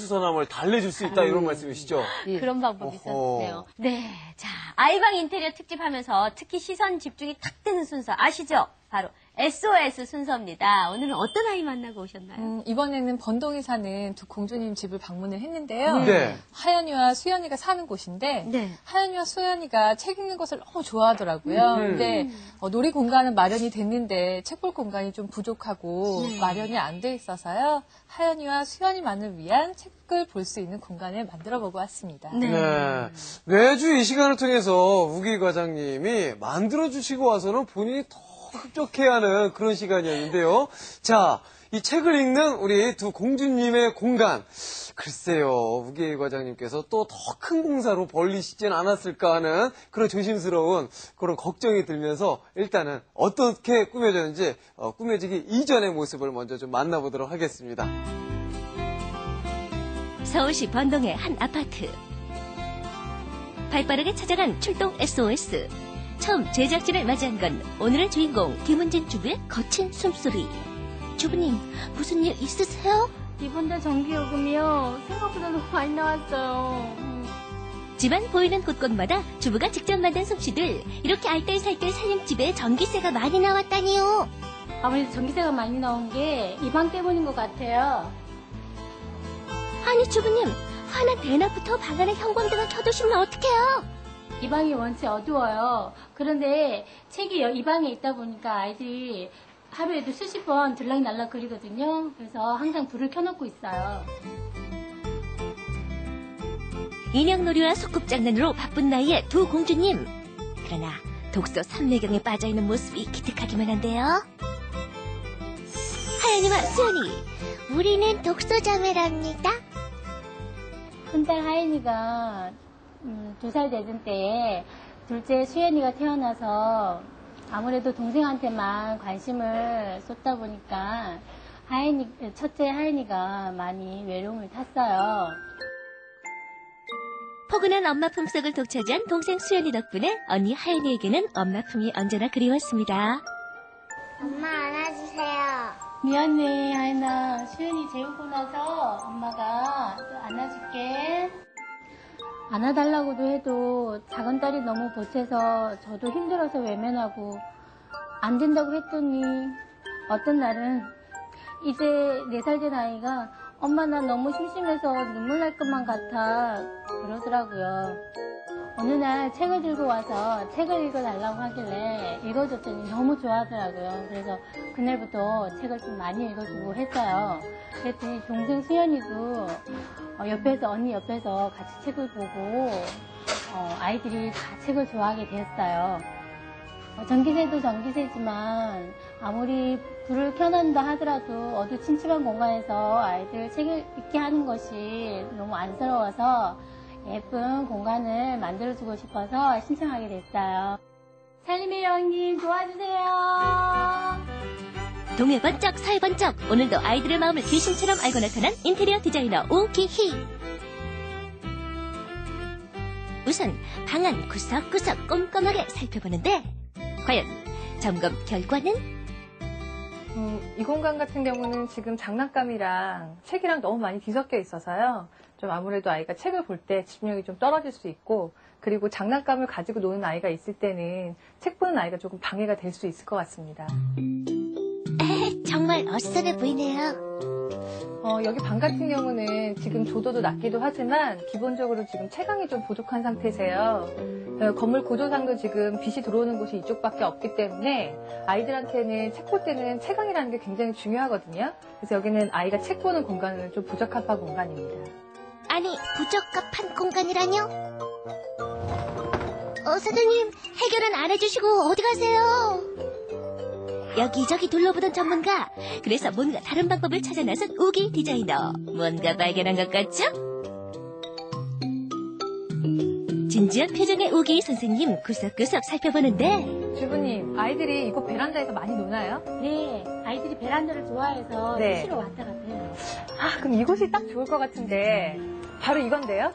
수서남을 달래줄 수 있다 이런 말씀이시죠? 예. 그런 방법이 있었네요. 네, 자 아이방 인테리어 특집 하면서 특히 시선 집중이 탁 되는 순서 아시죠? 바로 SOS 순서입니다. 오늘은 어떤 아이 만나고 오셨나요? 이번에는 번동에 사는 두 공주님 집을 방문을 했는데요. 네. 하연이와 수연이가 사는 곳인데 네. 하연이와 수연이가 책 읽는 것을 너무 좋아하더라고요. 근데 놀이 공간은 마련이 됐는데 책 볼 공간이 좀 부족하고 마련이 안 돼 있어서요. 하연이와 수연이만을 위한 책을 볼 수 있는 공간을 만들어 보고 왔습니다. 네. 매주 이 시간을 통해서 우기 과장님이 만들어주시고 와서는 본인이 더 흡족해하는 그런 시간이었는데요. 자, 이 책을 읽는 우리 두 공주님의 공간. 글쎄요, 우기 과장님께서 또 더 큰 공사로 벌리시진 않았을까 하는 그런 조심스러운 그런 걱정이 들면서 일단은 어떻게 꾸며졌는지 꾸며지기 이전의 모습을 먼저 좀 만나보도록 하겠습니다. 서울시 번동의 한 아파트. 발빠르게 찾아간 출동 SOS. 처음 제작진을 맞이한 건 오늘의 주인공 김은진 주부의 거친 숨소리. 주부님, 무슨 일 있으세요? 이번 달 전기요금이요. 생각보다 너무 많이 나왔어요. 집안 보이는 곳곳마다 주부가 직접 만든 솜씨들. 이렇게 알뜰살뜰 살림집에 전기세가 많이 나왔다니요. 아무래도 전기세가 많이 나온 게 이 방 때문인 것 같아요. 아니 주부님, 환한 대낮부터 방 안에 형광등을 켜두시면 어떡해요? 이 방이 원체 어두워요. 그런데 책이 이 방에 있다 보니까 아이들이 하루에도 수십 번 들락날락 거리거든요. 그래서 항상 불을 켜놓고 있어요. 인형놀이와 소꿉장난으로 바쁜 나이에 두 공주님. 그러나 독서 삼매경에 빠져있는 모습이 기특하기만 한데요. 하연이와 수연이, 우리는 독서자매랍니다. 큰딸 하연이가 2살 되던 때에 둘째 수연이가 태어나서 아무래도 동생한테만 관심을 쏟다 보니까 첫째 하연이가 많이 외로움을 탔어요. 포근한 엄마 품속을 독차지한 동생 수연이 덕분에 언니 하연이에게는 엄마 품이 언제나 그리웠습니다. 엄마 안아주세요. 미안해 하연아. 수연이 재우고 나서 엄마가 또 안아줄게. 안아달라고도 해도 작은 딸이 너무 보채서 저도 힘들어서 외면하고 안 된다고 했더니 어떤 날은 이제 4살 된 아이가 엄마 나 너무 심심해서 눈물 날 것만 같아 그러더라고요. 어느 날 책을 들고 와서 책을 읽어달라고 하길래 읽어줬더니 너무 좋아하더라고요. 그래서 그날부터 책을 좀 많이 읽어주고 했어요. 그랬더니 동생 수연이도 언니 옆에서 같이 책을 보고 아이들이 다 책을 좋아하게 됐어요. 전기세도 전기세지만 아무리 불을 켜놓는다 하더라도 어두침침한 공간에서 아이들 책을 읽게 하는 것이 너무 안쓰러워서 예쁜 공간을 만들어주고 싶어서 신청하게 됐어요. 살림의 여왕님 도와주세요. 동해 번쩍 서해 번쩍 오늘도 아이들의 마음을 귀신처럼 알고 나타난 인테리어 디자이너 우기희. 우선 방 안 구석구석 꼼꼼하게 살펴보는데 과연 점검 결과는? 이 공간 같은 경우는 지금 장난감이랑 책이랑 너무 많이 뒤섞여 있어서요. 좀 아무래도 아이가 책을 볼 때 집중력이 좀 떨어질 수 있고, 그리고 장난감을 가지고 노는 아이가 있을 때는 책 보는 아이가 조금 방해가 될 수 있을 것 같습니다. 정말 어수선해 보이네요. 여기 방 같은 경우는 지금 조도도 낮기도 하지만 기본적으로 지금 채광이 좀 부족한 상태세요. 건물 구조상도 지금 빛이 들어오는 곳이 이쪽밖에 없기 때문에 아이들한테는 책 볼 때는 채광이라는 게 굉장히 중요하거든요. 그래서 여기는 아이가 책 보는 공간은 좀 부적합한 공간입니다. 아니, 부적합한 공간이라뇨? 사장님, 해결은 안 해주시고 어디 가세요? 여기저기 둘러보던 전문가. 그래서 뭔가 다른 방법을 찾아 나선 우기 디자이너. 뭔가 발견한 것 같죠? 진지한 표정의 우기 선생님 구석구석 살펴보는데 주부님, 아이들이 이곳 베란다에서 많이 노나요? 네, 아이들이 베란다를 좋아해서 네. 수시로 왔다 갔다 해요. 아, 그럼 이곳이 딱 좋을 것 같은데 바로 이건데요?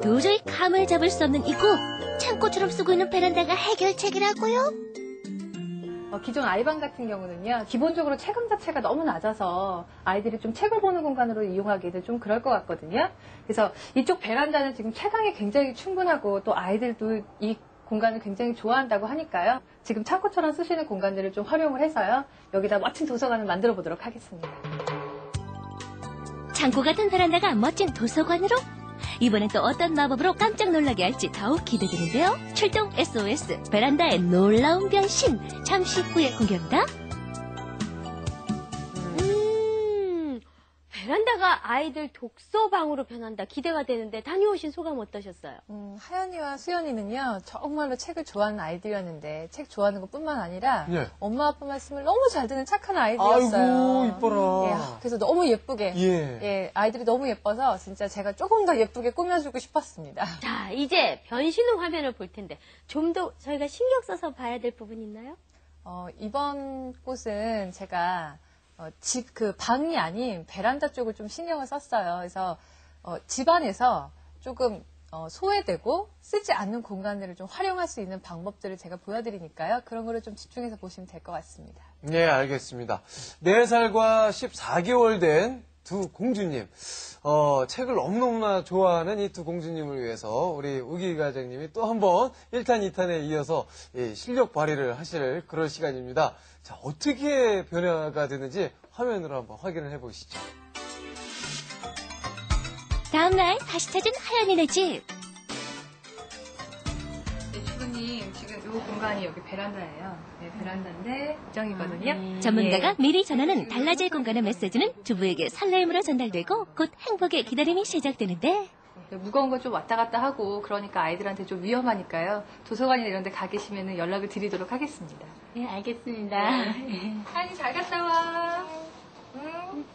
도저히 감을 잡을 수 없는 이곳. 창고처럼 쓰고 있는 베란다가 해결책이라고요? 기존 아이방 같은 경우는요, 기본적으로 체감 자체가 너무 낮아서 아이들이 좀 책을 보는 공간으로 이용하기도 좀 그럴 것 같거든요. 그래서 이쪽 베란다는 지금 체감이 굉장히 충분하고 또 아이들도 이 공간을 굉장히 좋아한다고 하니까요. 지금 창고처럼 쓰시는 공간들을 좀 활용을 해서요. 여기다 멋진 도서관을 만들어 보도록 하겠습니다. 창고 같은 베란다가 멋진 도서관으로? 이번엔 또 어떤 마법으로 깜짝 놀라게 할지 더욱 기대되는데요. 출동 SOS 베란다의 놀라운 변신. 잠시 후에 공개합니다. 베란다가 아이들 독서방으로 변한다. 기대가 되는데 다녀오신 소감 어떠셨어요? 하연이와 수연이는요, 정말로 책을 좋아하는 아이들이었는데, 책 좋아하는 것 뿐만 아니라, 예. 엄마 아빠 말씀을 너무 잘 듣는 착한 아이들이었어요. 아이고, 이뻐라. 예, 그래서 너무 예쁘게, 예. 아이들이 너무 예뻐서 진짜 제가 조금 더 예쁘게 꾸며주고 싶었습니다. 자, 이제 변신 후 화면을 볼 텐데 좀 더 저희가 신경 써서 봐야 될 부분 있나요? 이번 곳은 제가 그 방이 아닌 베란다 쪽을 좀 신경을 썼어요. 그래서 집 안에서 조금 소외되고 쓰지 않는 공간들을 좀 활용할 수 있는 방법들을 제가 보여드리니까요. 그런 거를 좀 집중해서 보시면 될 것 같습니다. 네, 알겠습니다. 4살과 14개월 된 두 공주님. 책을 너무너무나 좋아하는 이 두 공주님을 위해서 우리 우기 과장님이 또 한번 1탄, 2탄에 이어서 실력 발휘를 하실 그런 시간입니다. 자, 어떻게 변화가 되는지 화면으로 한번 확인을 해보시죠. 다음날 다시 찾은 하연이네 집. 네, 주부님, 지금 이 공간이 여기 베란다예요. 네, 베란다인데 이정이거든요. 전문가가 미리 전하는 달라질 공간의 메시지는 주부에게 설레임으로 전달되고 곧 행복의 기다림이 시작되는데 무거운 거 좀 왔다 갔다 하고 그러니까 아이들한테 좀 위험하니까요. 도서관이나 이런 데 가 계시면 연락을 드리도록 하겠습니다. 네, 알겠습니다. 하연이 잘 갔다 와.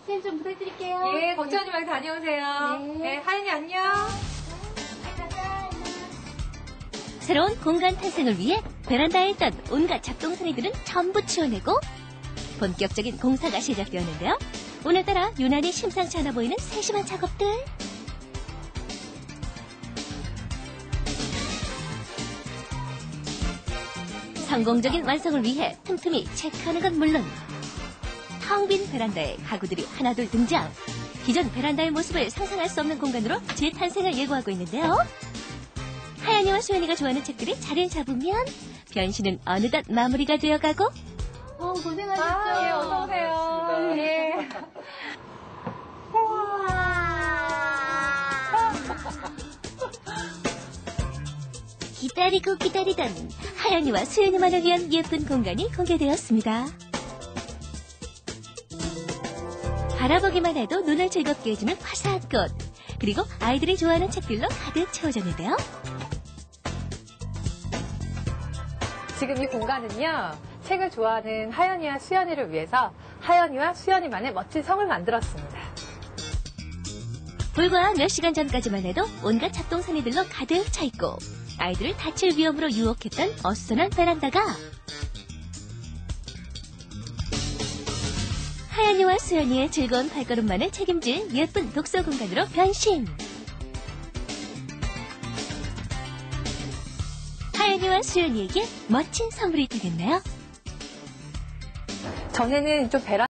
쌤 좀 부탁드릴게요. 예, 걱정하지 말고 다녀오세요. 네, 하연이 안녕. 새로운 공간 탄생을 위해 베란다에 있던 온갖 잡동사니들은 전부 치워내고 본격적인 공사가 시작되었는데요. 오늘따라 유난히 심상치 않아 보이는 세심한 작업들. 성공적인 완성을 위해 틈틈이 체크하는 건 물론 텅 빈 베란다에 가구들이 하나둘 등장. 기존 베란다의 모습을 상상할 수 없는 공간으로 재탄생을 예고하고 있는데요. 하연이와 수연이가 좋아하는 책들이 자리를 잡으면 변신은 어느덧 마무리가 되어가고 고생하셨어요. 예, 어서오세요. 예. 기다리고 기다리던 하연이와 수연이만을 위한 예쁜 공간이 공개되었습니다. 바라보기만 해도 눈을 즐겁게 해주는 화사한 꽃, 그리고 아이들이 좋아하는 책들로 가득 채워졌는데요. 지금 이 공간은요, 책을 좋아하는 하연이와 수연이를 위해서 하연이와 수연이만의 멋진 성을 만들었습니다. 불과 몇 시간 전까지만 해도 온갖 잡동사니들로 가득 차있고 아이들을 다칠 위험으로 유혹했던 어수선한 베란다가 하연이와 수연이의 즐거운 발걸음만을 책임질 예쁜 독서 공간으로 변신. 하연이와 수연이에게 멋진 선물이 되겠네요. 전에는 좀 베란다